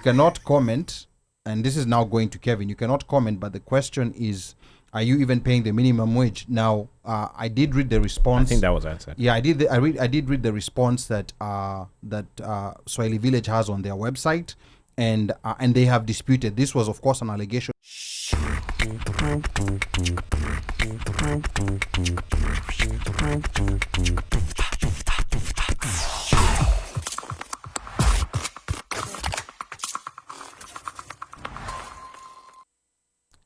cannot comment, and this is now going to Kevin. You cannot comment, but the question is, are you even paying the minimum wage? Now, I did read the response. I think that was answered. Yeah, I did. I did read the response that Swahili Village has on their website, and they have disputed. This was, of course, an allegation.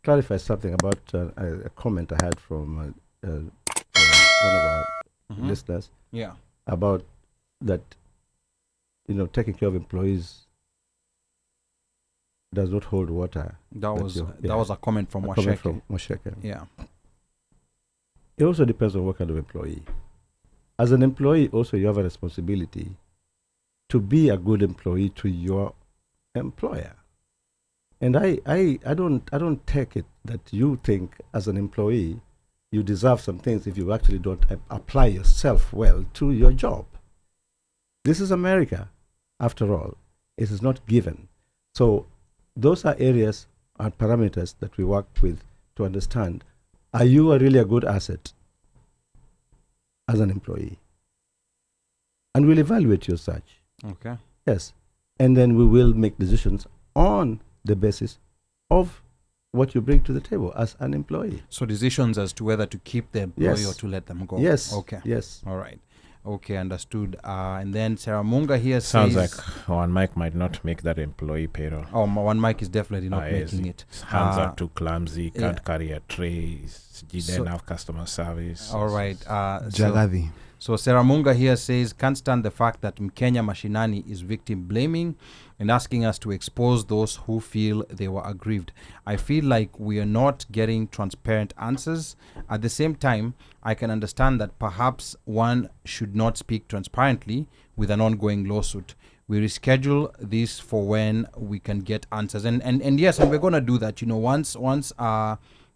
Clarify something about a comment I had from one of our listeners. Yeah. About that, taking care of employees does not hold water. That was a comment from Mosheke. Yeah. It also depends on what kind of employee. As an employee, also you have a responsibility to be a good employee to your employer. And I don't take it that you think as an employee you deserve some things if you actually don't apply yourself well to your job. This is America, after all. It is not given. So those are areas and parameters that we work with to understand, are you really a good asset as an employee? And we'll evaluate your such. Okay. Yes. And then we will make decisions on the basis of what you bring to the table as an employee. So decisions as to whether to keep the employee or to let them go. Yes. Okay. Yes. All right. Okay, understood. And then Sarah Munga here Sounds says... like One Mic might not make that employee payroll. Oh, One Mic is definitely not making it. His hands are too clumsy, can't carry a tray, didn't have customer service. All right. Jagadi. So Sarah Munga here says, can't stand the fact that Mkenya Mashinani is victim blaming and asking us to expose those who feel they were aggrieved. I feel like we are not getting transparent answers. At the same time, I can understand that perhaps one should not speak transparently with an ongoing lawsuit. We reschedule this for when we can get answers. And yes, and we're going to do that. Once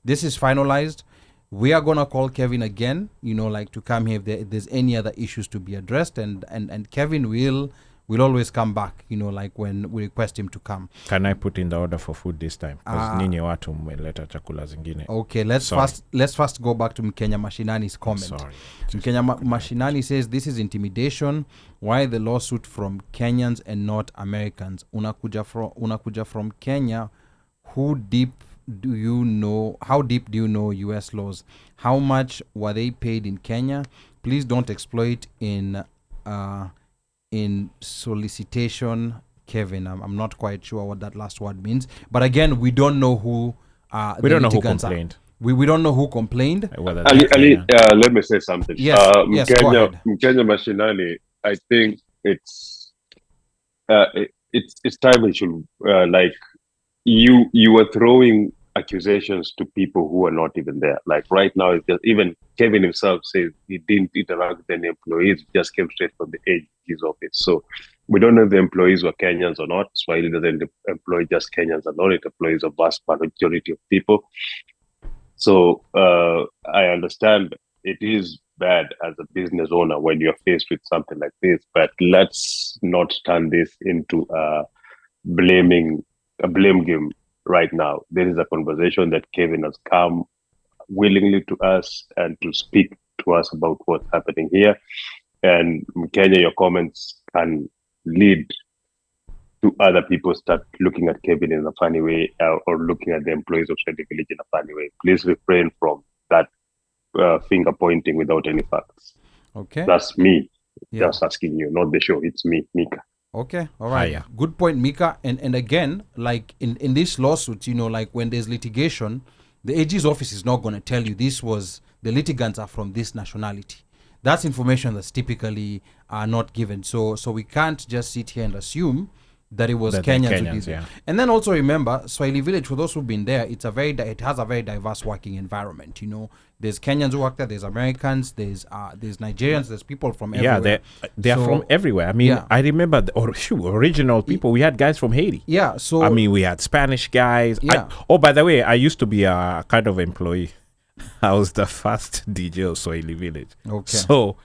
this is finalized, we are going to call Kevin again, to come here if there's any other issues to be addressed. And Kevin will always come back, when we request him to come. Can I put in the order for food this time? Because ninyi watu mmeleta chakula zingine. Okay, let's first go back to Mkenya Mashinani's comment. Sorry. Mkenya Mashinani says, this is intimidation. Why the lawsuit from Kenyans and not Americans? Unakuja from Kenya. How deep do you know US laws? How much were they paid in Kenya? Please don't exploit in solicitation, Kevin. I'm not quite sure what that last word means, but again, we don't know who we don't know who complained. We don't know who complained. Ali, let me say something. Yes, go ahead. Mkenya Mashinani, I think it's time we should you are throwing accusations to people who are not even there. Like right now, it's just, even Kevin himself says he didn't interact with any employees, just came straight from the AG's office. So we don't know if the employees were Kenyans or not. Swahili doesn't employ just Kenyans alone. It employs a vast majority of people. So I understand it is bad as a business owner when you're faced with something like this, but let's not turn this into a blame game. Right now, there is a conversation that Kevin has come willingly to us and to speak to us about what's happening here. And Kenya, your comments can lead to other people start looking at Kevin in a funny way or looking at the employees of Swahili Village in a funny way. Please refrain from that finger pointing without any facts. Okay. That's me just asking you, not the show. It's me, Mika. Okay, all right. Yeah. Good point, Mika. And again, like in these lawsuits, like when there's litigation, the AG's office is not going to tell you the litigants are from this nationality. That's information that's typically not given. So we can't just sit here and assume that it was Kenyans. Yeah. And then also remember, Swahili Village, for those who've been there, it has a very diverse working environment. There's Kenyans who work there, there's Americans, there's Nigerians, there's people from everywhere. Yeah, they are from everywhere. I mean, I remember original people. We had guys from Haiti. Yeah, so I mean, we had Spanish guys. Yeah. By the way, I used to be a kind of employee. I was the first DJ of Swahili Village. Okay. So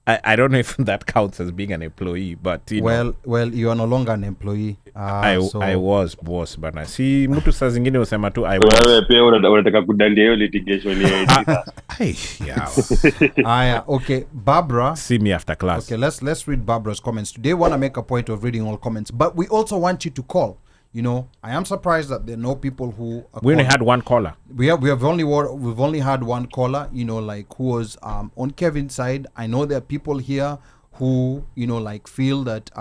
I don't know if that counts as being an employee, but you know. Well, you are no longer an employee. I was boss bana. Si mtu saa zingine usema tu I Wewe was. pia unataka kudandia hiyo litigation ya AG sasa. Yeah. Okay, Barbara. See me after class. Okay, let's read Barbara's comments. Today, we want to make a point of reading all comments, but we also want you to call. You know, I am surprised that there are no people who are We only calling. had one caller. We've only had one caller, you know, like who was on Kevin's side. I know there are people here who, you know, like feel that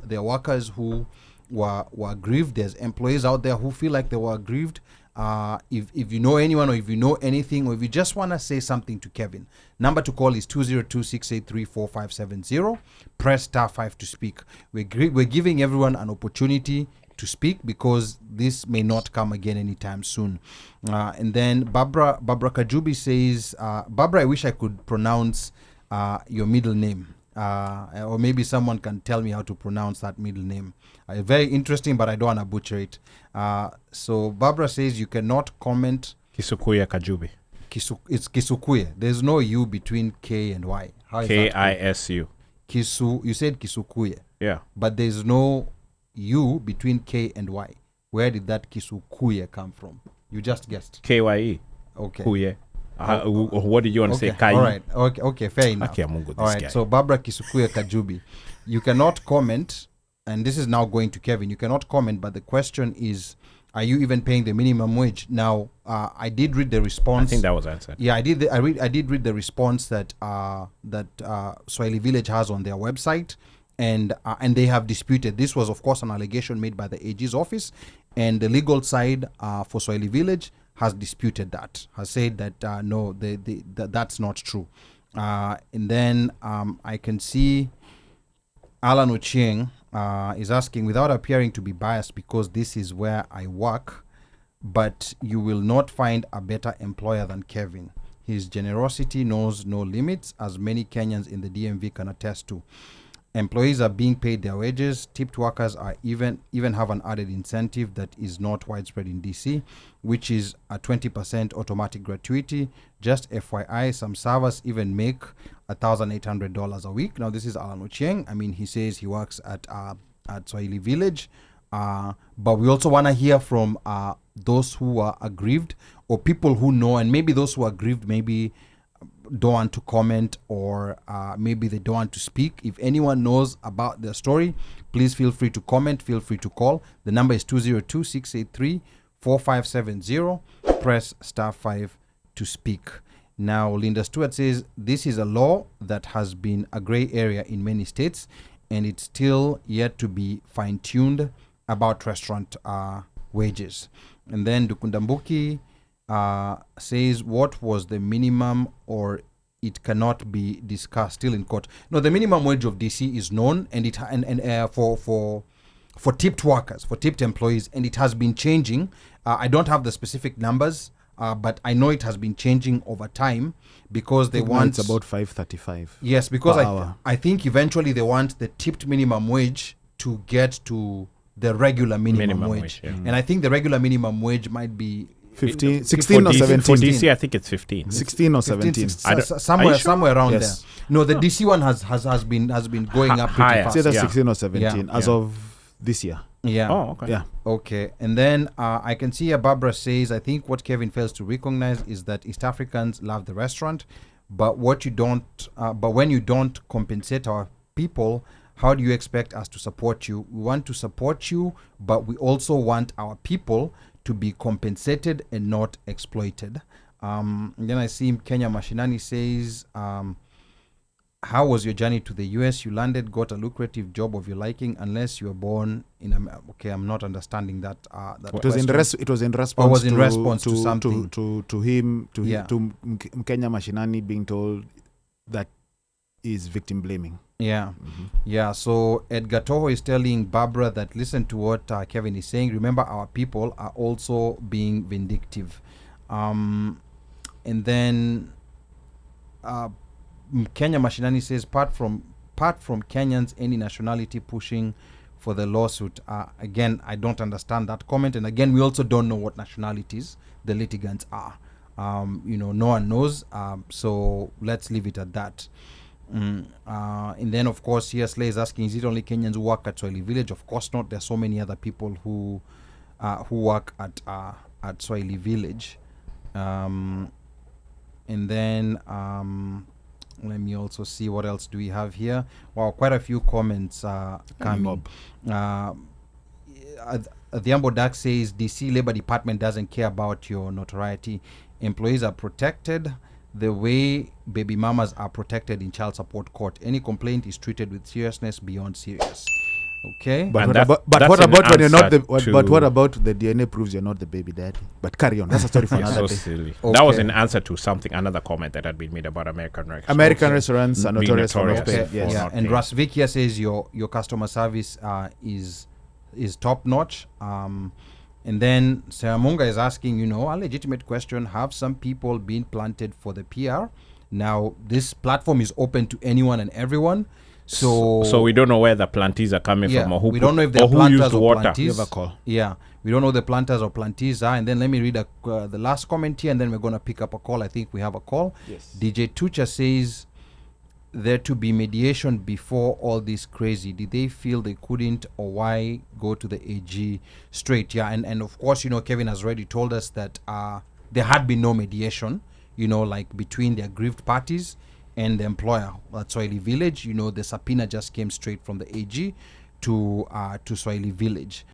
there are workers who were aggrieved. There's employees out there who feel like they were aggrieved. If you know anyone, or if you know anything, or if you just want to say something to Kevin, number to call is 202-683-4570. Press *5 to speak. We're giving everyone an opportunity to speak because this may not come again anytime soon. And then Barbara Kajubi says, Barbara, I wish I could pronounce your middle name. Or maybe someone can tell me how to pronounce that middle name. Very interesting, but I don't want to butcher it. So Barbara says you cannot comment. Kisukuya Kajubi. It's Kisukuye. There's no U between K and Y. How is that? Kisu. You said Kisukuye. Yeah. But there's no U between K and Y. Where did that Kisukuye come from? You just guessed. KYE. Okay. Kuye. What did you want to say? Kai? All right. Okay. Fair enough. Okay, Mungu, All this right. guy. So Barbara Kisukuye Kajubi, you cannot comment, and this is now going to Kevin. You cannot comment, but the question is, are you even paying the minimum wage? Now, I did read the response. I think that was answered. Yeah, I did. I did read the response that Swahili Village has on their website, and they have disputed. This was, of course, an allegation made by the AG's office, and the legal side for Swahili Village has disputed that, has said that no, that's not true. And then I can see Alan Ochieng is asking, without appearing to be biased, because this is where I work, but you will not find a better employer than Kevin. His generosity knows no limits, as many Kenyans in the DMV can attest to. Employees are being paid their wages. Tipped workers are even have an added incentive that is not widespread in DC, which is a 20% automatic gratuity. Just FYI, some servers even make $1,800 a week. Now, this is Alan Ochieng. I mean, he says he works at Swahili Village, but we also want to hear from those who are aggrieved, or people who know, and maybe those who are aggrieved maybe don't want to comment, or maybe they don't want to speak. If anyone knows about their story, please feel free to comment, feel free to call. The number is 202-683-4570. Press *5 to speak. Now, Linda Stewart says, this is a law that has been a gray area in many states, and it's still yet to be fine-tuned about restaurant wages. And then Dukundambuki says, what was the minimum, or it cannot be discussed still in court? No, the minimum wage of DC is known, and it for tipped workers, for tipped employees, and it has been changing. I don't have the specific numbers, but I know it has been changing over time, because they want, it's about $5.35. Yes, because per I think eventually they want the tipped minimum wage to get to the regular minimum wage. Yeah. And I think the regular minimum wage might be 16 for or DC, 17. For DC, I think it's 15. 16 or 15, 17. somewhere around Yes. there. No, the DC one has been going up pretty higher. fast. It's either Yeah. 16 or 17 Yeah. as of this year. Yeah. Oh, okay. Yeah. Okay. And then I can see Barbara says, I think what Kevin fails to recognize is that East Africans love the restaurant, but when you don't compensate our people, how do you expect us to support you? We want to support you, but we also want our people to be compensated and not exploited. And then I see Kenya Mashinani says, how was your journey to the US? You landed, got a lucrative job of your liking, unless you were born in America. Okay, I'm not understanding that. It was in response. Or was in response to something. To him, to Yeah. to Kenya Mashinani being told that is victim blaming. Yeah. Yeah. So Edgar Toho is telling Barbara that listen to what Kevin is saying. Remember, our people are also being vindictive. And then Kenya Mashinani says, apart from Kenyans, any nationality pushing for the lawsuit. Again, I don't understand that comment. And again, we also don't know what nationalities the litigants are. No one knows. So let's leave it at that. And then, of course, here Slay is asking, is it only Kenyans who work at Swahili Village? Of course not. There's so many other people who work at Swahili Village. And then let me also see what else do we have here. Wow, quite a few comments coming. Adhiambo Dak says DC Labor Department doesn't care about your notoriety. Employees are protected the way baby mamas are protected in child support court. Any complaint is treated with seriousness beyond serious. Okay. But what about when you're not the what about the DNA proves you're not the baby daddy? But carry on. That's a story for another day. Silly. Okay. That was an answer to another comment that had been made about American restaurants. American restaurants are notorious for not paying. Yes. Yeah. And Rasvik here says your customer service is top notch. And then Saramunga is asking, a legitimate question: have some people been planted for the PR? Now this platform is open to anyone and everyone. So we don't know where the plantees are coming from, or who we don't know if they're planters or water. plantees. You have a call. Yeah, we don't know the planters or plantees are. And then let me read the last comment here, and then we're going to pick up a call. I think we have a call. Yes. DJ Tucha says, there to be mediation before all this crazy. Did they feel they couldn't, or why go to the AG straight? Yeah, and of course, Kevin has already told us that there had been no mediation, like between the aggrieved parties and the employer at Swahili Village. The subpoena just came straight from the AG to Swahili Village.